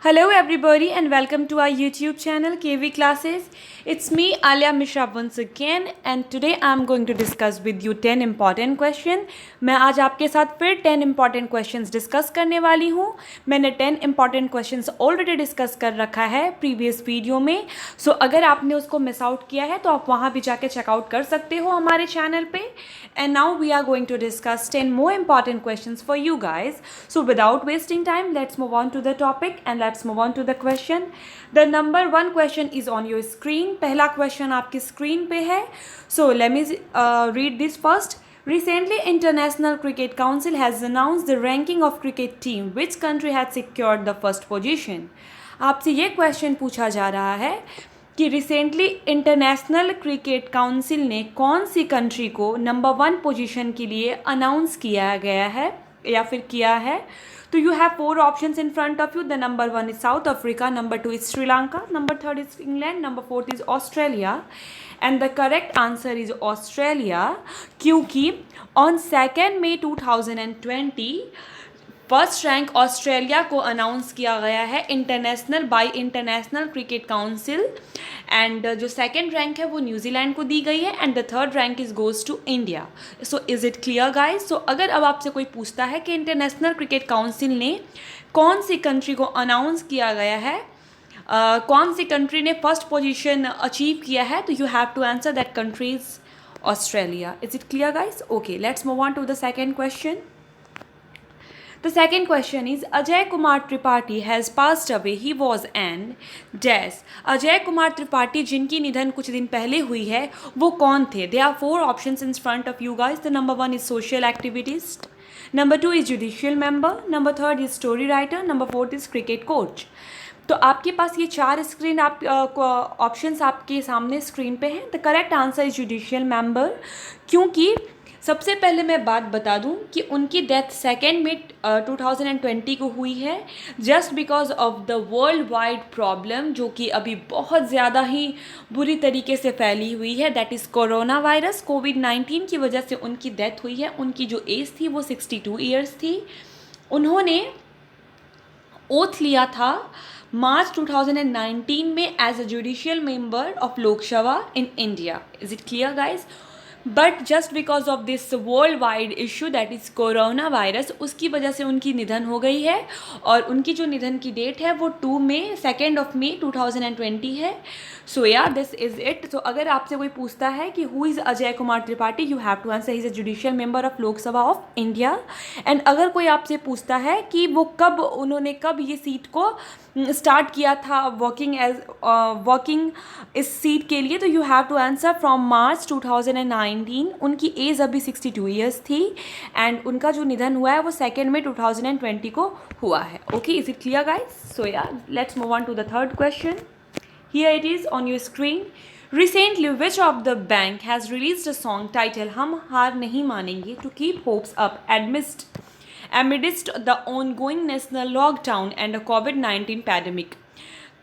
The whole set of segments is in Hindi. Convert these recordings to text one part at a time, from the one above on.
Hello everybody and welcome to our YouTube channel KV Classes. It's me Alia Mishra once again and today I'm going to discuss with you 10 important questions. मैं आज आपके साथ फिर 10 important questions discuss करने वाली हूँ. मैंने 10 important questions already discuss कर रखा है previous video में. So अगर आपने उसको miss out किया है तो आप वहाँ भी जाके check out कर सकते हो हमारे channel पे. And now we are going to discuss 10 more important questions for you guys. So without wasting time, let's move on to the topic and let's move on to the question. The number one question is on your screen. पहला question आपकी screen पे है. So let me read this first. Recently, International Cricket Council has announced the ranking of cricket team. Which country had secured the first position? आपसे ये question पूछा जा रहा है कि रिसेंटली इंटरनेशनल क्रिकेट काउंसिल ने कौन सी कंट्री को नंबर 1 पोजीशन के लिए अनाउंस किया गया है या फिर किया है. तो you have 4 options in front of you. The number 1 is South Africa, number 2 is Sri Lanka, number 3 is England, number 4 is Australia. And the correct answer is Australia, क्योंकि on 2 May 2020 first rank Australia को अनाउंस किया गया है इंटरनेशनल क्रिकेट काउंसिल. एंड जो सेकंड रैंक है वो न्यूजीलैंड को दी गई है and the third rank is goes to India. So is it clear guys? So अगर अब आपसे कोई पूछता है कि इंटरनेशनल क्रिकेट काउंसिल ने कौन सी कंट्री को अनाउंस किया गया है, कौन सी कंट्री ने फर्स्ट पोजीशन अचीव किया है, तो you have to answer that country is Australia. Is it clear guys? Okay, let's move on to the second question. The second question is Ajay Kumar Tripathi has passed away. He was an dash. Ajay Kumar Tripathi जिनकी निधन कुछ दिन पहले हुई है वो कौन थे? There are 4 options in front of you guys. The number 1 is social activist, number 2 is judicial member, number 3 is story writer, number 4 is cricket coach. तो आपके पास ये 4 स्क्रीन आप ऑप्शंस आपके सामने स्क्रीन पे हैं. The correct answer is judicial member, क्योंकि सबसे पहले मैं बात बता दूं कि उनकी डेथ 2 मई 2020 को हुई है just because of the world wide problem जो कि अभी बहुत ज़्यादा ही बुरी तरीके से फैली हुई है, दैट इज़ कोरोना वायरस. कोविड-19 की वजह से उनकी डेथ हुई है. उनकी जो एज थी वो 62 ईयर्स थी. उन्होंने ओथ लिया था मार्च 2019 में as a judicial member of Lok Sabha in India. Is it clear guys? But just because of this world wide issue that is corona virus, उसकी वजह से उनकी निधन हो गई है और उनकी जो निधन की डेट है वो 2 मई 2020 है. सो या दिस इज़ इट. तो अगर आपसे कोई पूछता है कि who is Ajay Kumar Tripathi, you have to answer he is a judicial member of Lok Sabha of India. And अगर कोई आपसे पूछता है कि वो उन्होंने कब ये सीट को स्टार्ट किया था वर्किंग इस सीट के लिए, तो you have to answer from March 2019. उनकी एज अभी 62 ईयर्स थी एंड उनका जो निधन हुआ है वो 2 मई 2020 को हुआ है. Okay, is it clear guys? So yeah let's move on to the third question. Here it is on your screen. Recently, which of the bank has released a song titled "हम हार नहीं मानेंगे" to keep hopes up amidst the ongoing national lockdown and a COVID-19 pandemic?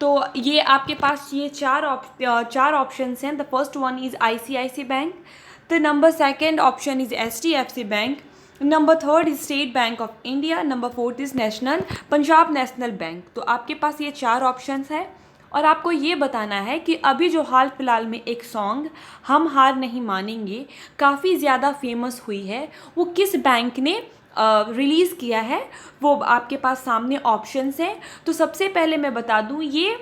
तो ये आपके पास ये चार ऑप्शंस हैं. The first one is ICICI bank, the number second option is HDFC bank, number 3 is state bank of India, number 4 is Punjab national bank. तो आपके पास ये 4 ऑप्शंस हैं और आपको ये बताना है कि अभी जो हाल फिलहाल में एक सॉन्ग हम हार नहीं मानेंगे काफ़ी ज़्यादा फेमस हुई है, वो किस बैंक ने रिलीज़ किया है. वो आपके पास सामने ऑप्शंस हैं. तो सबसे पहले मैं बता दूं ये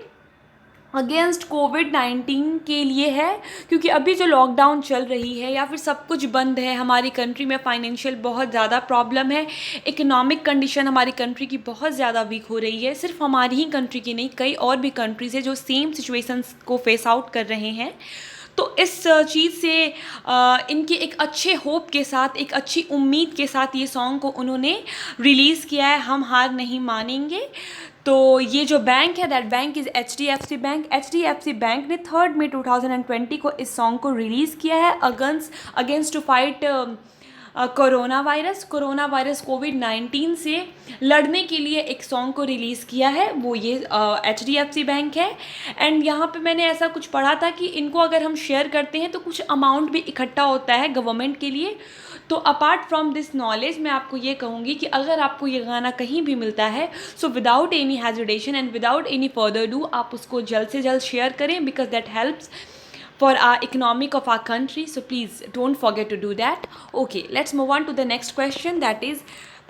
अगेंस्ट कोविड-19 के लिए है, क्योंकि अभी जो लॉकडाउन चल रही है या फिर सब कुछ बंद है, हमारी कंट्री में फाइनेंशियल बहुत ज़्यादा प्रॉब्लम है, इकोनॉमिक कंडीशन हमारी कंट्री की बहुत ज़्यादा वीक हो रही है. सिर्फ हमारी ही कंट्री की नहीं, कई और भी कंट्रीज़ है जो सेम सिचुएशंस को फेस आउट कर रहे हैं. तो इस चीज़ से इनके एक अच्छे होप के साथ, एक अच्छी उम्मीद के साथ ये सॉन्ग को उन्होंने रिलीज़ किया है, हम हार नहीं मानेंगे. तो ये जो बैंक है that bank is HDFC bank. HDFC bank ने 3 मई 2020 को इस सॉन्ग को रिलीज़ किया है against to fight corona virus कोविड-19 से लड़ने के लिए एक सॉन्ग को रिलीज़ किया है, वो ये HDFC बैंक है. एंड यहाँ पे मैंने ऐसा कुछ पढ़ा था कि इनको अगर हम शेयर करते हैं तो कुछ अमाउंट भी इकट्ठा होता है गवर्नमेंट के लिए. तो अपार्ट फ्रॉम दिस नॉलेज मैं आपको ये कहूँगी कि अगर आपको ये गाना कहीं भी मिलता है, so without any hesitation and without any further do आप उसको जल्द से जल्द शेयर करें, because that helps for our economic of our country, so please don't forget to do that. Okay, let's move on to the next question, that is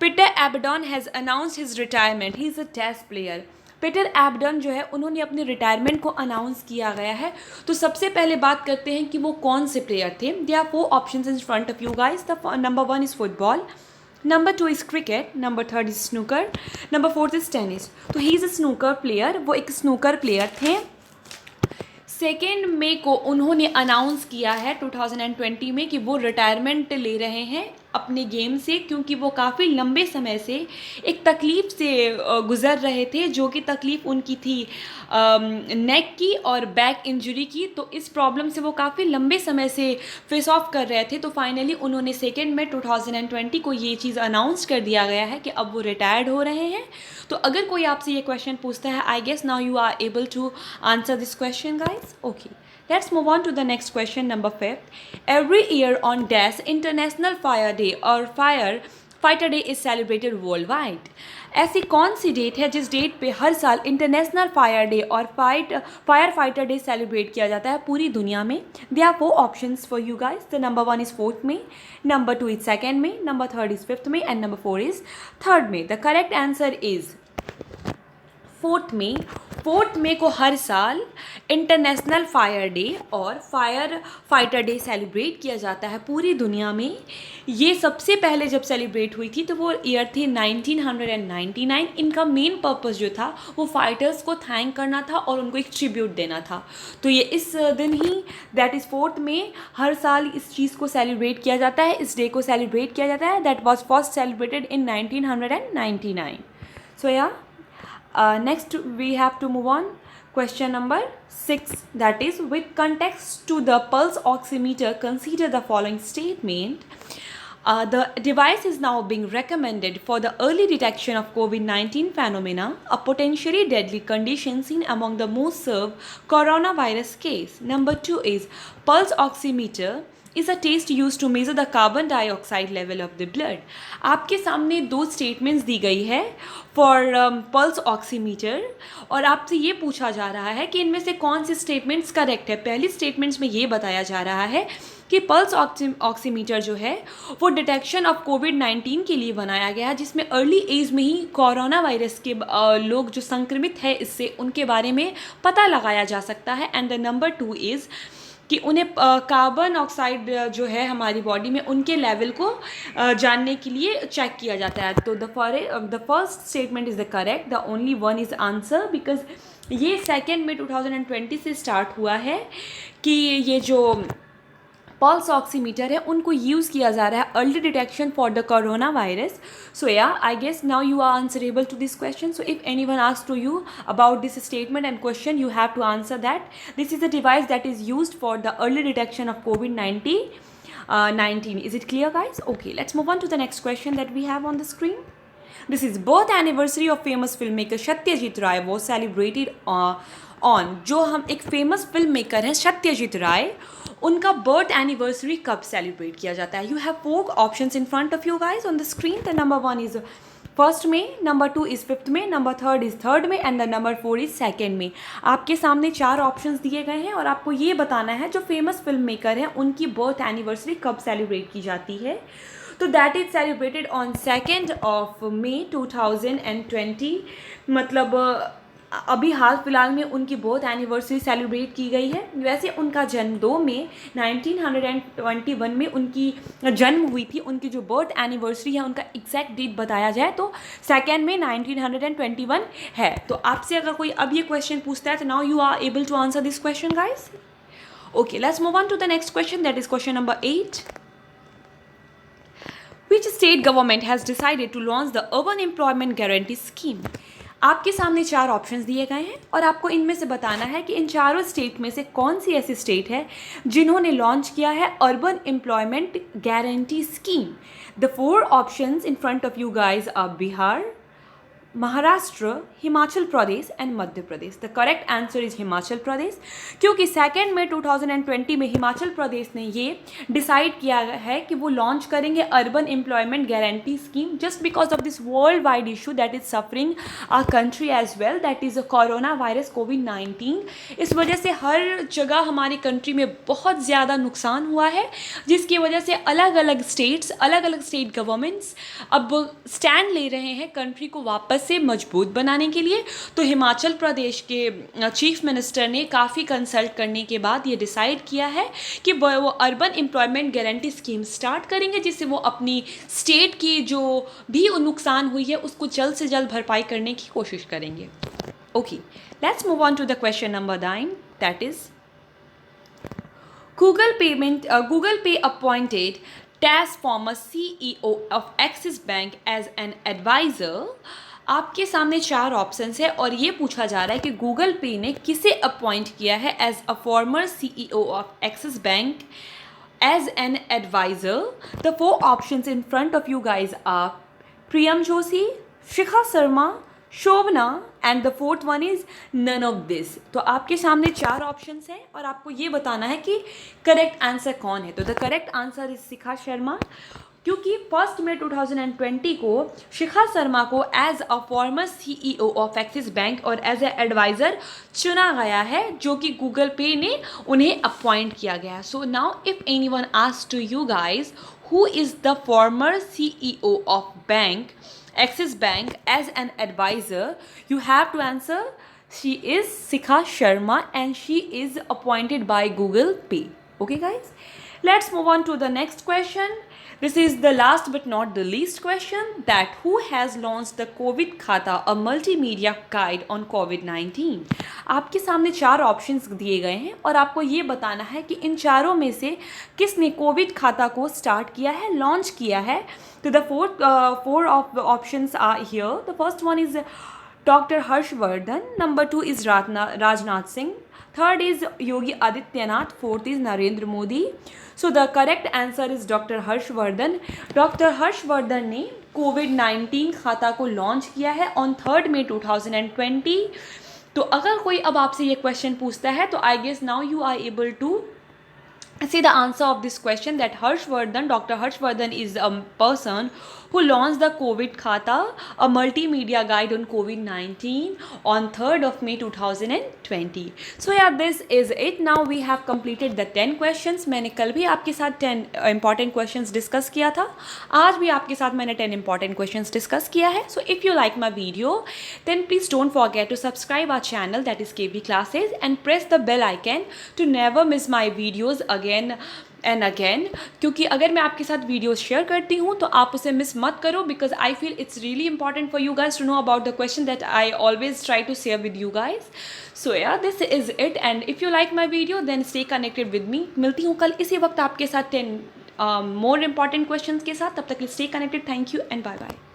Peter Abaddon has announced his retirement. He is a test player. Peter Ebden जो है उन्होंने अपने रिटायरमेंट को अनाउंस किया गया है। तो सबसे पहले बात करते हैं कि वो कौन से प्लेयर थे। They are 4 options in front of you guys. The number 1 is football, number 2 is cricket, number 3 is snooker, number 4 is tennis. तो he is a snooker player, वो एक स्नूकर प्लेयर थे। 2 मई को उन्होंने अनाउंस किया है 2020 में कि वो रिटायरमेंट ले रहे हैं अपने गेम से, क्योंकि वो काफ़ी लंबे समय से एक तकलीफ़ से गुज़र रहे थे, जो कि तकलीफ़ उनकी थी नेक की और बैक इंजरी की। तो इस प्रॉब्लम से वो काफ़ी लंबे समय से फेस ऑफ कर रहे थे। तो फाइनली उन्होंने 2 मई 2020 को ये चीज़ अनाउंस कर दिया गया है कि अब वो रिटायर्ड हो रहे हैं। तो अगर कोई आपसे ये क्वेश्चन पूछता है, I guess now you are able to answer this question guys. Okay, let's move on to the next question, number 5. Every year on dash International Fire Day or Fighter Day is celebrated worldwide. ऐसी कौन सी डेट है जिस डेट पे हर साल इंटरनेशनल फायर डे और फायर फाइटर डे सेलिब्रेट किया जाता है पूरी दुनिया में? They are 4 options for you guys. The number 1 is 4th May, number 2 is 2nd May, number 3 is 5th May and number 4 is 3rd May. The correct answer is 4th May। 4th May को हर साल इंटरनेशनल फायर डे और फायर फाइटर डे सेलिब्रेट किया जाता है पूरी दुनिया में। ये सबसे पहले जब सेलिब्रेट हुई थी तो वो ईयर थी 1999। इनका मेन पर्पस जो था वो फाइटर्स को थैंक करना था और उनको एक ट्रिब्यूट देना था। तो ये इस दिन ही, दैट इज़ 4th May, हर साल इस चीज़ को सेलिब्रेट किया जाता है, इस डे को सेलिब्रेट किया जाता है। That was first celebrated in 1999. सो या next we have to move on. Question number 6, that is, with context to the pulse oximeter, consider the following statement. The device is now being recommended for the early detection of COVID-19 phenomena, a potentially deadly condition seen among the most severe coronavirus case. Number 2 is pulse oximeter is a test used to measure the carbon dioxide level of the blood. आपके सामने 2 स्टेटमेंट्स दी गई है फॉर पल्स ऑक्सीमीटर और आपसे ये पूछा जा रहा है कि इनमें से कौन से स्टेटमेंट्स करेक्ट है। पहली स्टेटमेंट्स में ये बताया जा रहा है कि पल्स ऑक्सीमीटर जो है वो डिटेक्शन ऑफ कोविड-19 के लिए बनाया गया है, जिसमें अर्ली एज में ही कोरोना वायरस के लोग जो संक्रमित है इससे उनके बारे में पता लगाया जा सकता है। एंड द नंबर 2 इज़ कि उन्हें कार्बन ऑक्साइड जो है हमारी बॉडी में उनके लेवल को जानने के लिए चेक किया जाता है। तो the first statement is the correct, the only one is answer, because ये 2 मई 2020 से स्टार्ट हुआ है कि ये जो पल्स ऑक्सीमीटर है उनको यूज़ किया जा रहा है early detection for the corona virus. So yeah, I guess now you are answerable to this question. So if anyone asks to you about this statement and question, you have to answer that this is a device that is used for the early detection of COVID-19. Is it clear, guys? Okay, let's move on to the next question that we have on the screen. This is birth anniversary of famous filmmaker Satyajit Ray was celebrated on. जो हम एक फेमस फिल्म मेकर हैं सत्यजीत राय, उनका बर्थ एनिवर्सरी कब सेलिब्रेट किया जाता है? You have 4 options in front of you guys on the screen. The number 1 is 1st May, number 2 is 5th May, number 3 is 3rd May and the number 4 is 2nd May. आपके सामने 4 ऑप्शंस दिए गए हैं और आपको ये बताना है जो फेमस फिल्म मेकर हैं उनकी बर्थ एनिवर्सरी कब सेलिब्रेट की जाती है. तो that is celebrated on 2nd May 2020. मतलब अभी हाल फिलहाल में उनकी बर्थ एनिवर्सरी सेलिब्रेट की गई है. वैसे उनका जन्म 2 मई 1921 में उनकी जन्म हुई थी. उनकी जो बर्थ एनिवर्सरी है उनका एग्जैक्ट डेट बताया जाए तो 2 मई 1921 है. तो आपसे अगर कोई अब ये क्वेश्चन पूछता है तो now you are able to answer this question guys. Okay, let's move on to the next question, that is question number 8. Which state government has decided to launch the Urban Employment Guarantee Scheme? आपके सामने 4 ऑप्शंस दिए गए हैं और आपको इनमें से बताना है कि इन चारों स्टेट में से कौन सी ऐसी स्टेट है जिन्होंने लॉन्च किया है urban employment guarantee scheme. The 4 options in front of you guys are Bihar, Maharashtra, Himachal Pradesh and Madhya Pradesh. The correct answer is Himachal Pradesh, क्योंकि 2 मई 2020 में हिमाचल प्रदेश ने ये डिसाइड किया है कि वो लॉन्च करेंगे urban employment guarantee scheme, just because of this world wide issue that is suffering our country as well, that is corona virus कोविड-19। इस वजह से हर जगह हमारी कंट्री में बहुत ज़्यादा नुकसान हुआ है, जिसकी वजह से अलग अलग स्टेट गवर्नमेंट्स अब स्टैंड ले रहे हैं कंट्री को वापस से मजबूत बनाने के लिए। तो हिमाचल प्रदेश के चीफ मिनिस्टर ने काफ़ी कंसल्ट करने के बाद ये डिसाइड किया है कि वो urban employment guarantee scheme start करेंगे, जिससे वो अपनी स्टेट की जो भी नुकसान हुई है उसको जल्द से जल्द भरपाई करने की कोशिश करेंगे। Okay, let's move on to the question number 9, that is Google Pay appointed TAS former CEO of Axis Bank as an advisor। आपके सामने 4 ऑप्शंस है और ये पूछा जा रहा है कि गूगल पे ने किसे अपॉइंट किया है as a former CEO of Axis Bank as an adviser. The 4 options in front of you guys are Priyam Joshi, Shikha Sharma, Shobhana and the 4th one is none of this. तो आपके सामने 4 ऑप्शंस हैं और आपको ये बताना है कि करेक्ट आंसर कौन है। तो the correct answer is Shikha Sharma, क्योंकि 1 मई 2020 को शिखा शर्मा को as a former CEO of Axis Bank और एज ए एडवाइज़र चुना गया है, जो कि गूगल पे ने उन्हें अपॉइंट किया गया। So now if anyone asks to you guys who is the former CEO of bank Axis Bank as an advisor, you have to answer she is Shikha Sharma and she is appointed by Google Pay. Okay guys, let's move on to the next question. This is the last but not the least question, that who has launched the COVID Khata, a multimedia guide on COVID-19। आपके सामने 4 ऑप्शंस दिए गए हैं और आपको ये बताना है कि इन चारों में से किसने कोविड खाता को स्टार्ट किया है, लॉन्च किया है। तो the 4 options are here. The first one is doctor Harshvardhan, number 2 is Rajnath Singh, 3rd is Yogi Adityanath, 4th is Narendra Modi. So the correct answer is doctor Harshvardhan. Doctor Harshvardhan ने कोविड-19 खाता को लॉन्च किया है ऑन 3 मई 2020। तो अगर कोई अब आपसे ये क्वेश्चन पूछता है तो I guess now you are able to see the answer of this question, that Dr. Harshvardhan is a person who launched the COVID Khata, a multimedia guide on COVID-19 on 3rd of May 2020. So yeah, this is it. Now we have completed the 10 questions. मैंने कल भी आपके साथ 10 important questions discuss किया था, आज भी आपके साथ मैंने 10 important questions discuss किया है। So if you like my video, then please don't forget to subscribe our channel, that is KB Classes, and press the bell icon to never miss my videos again and again, क्योंकि अगर मैं आपके साथ वीडियोस शेयर करती हूँ तो आप उसे मिस मत करो, because I feel it's really important for you guys to know about the question that I always try to share with you guys. So yeah this is it, and if you like my video then stay connected with me. मिलती हूँ कल इसी वक्त आपके साथ 10 मोर इंपॉर्टेंट क्वेश्चन के साथ। तब तक stay connected. Thank you and bye bye.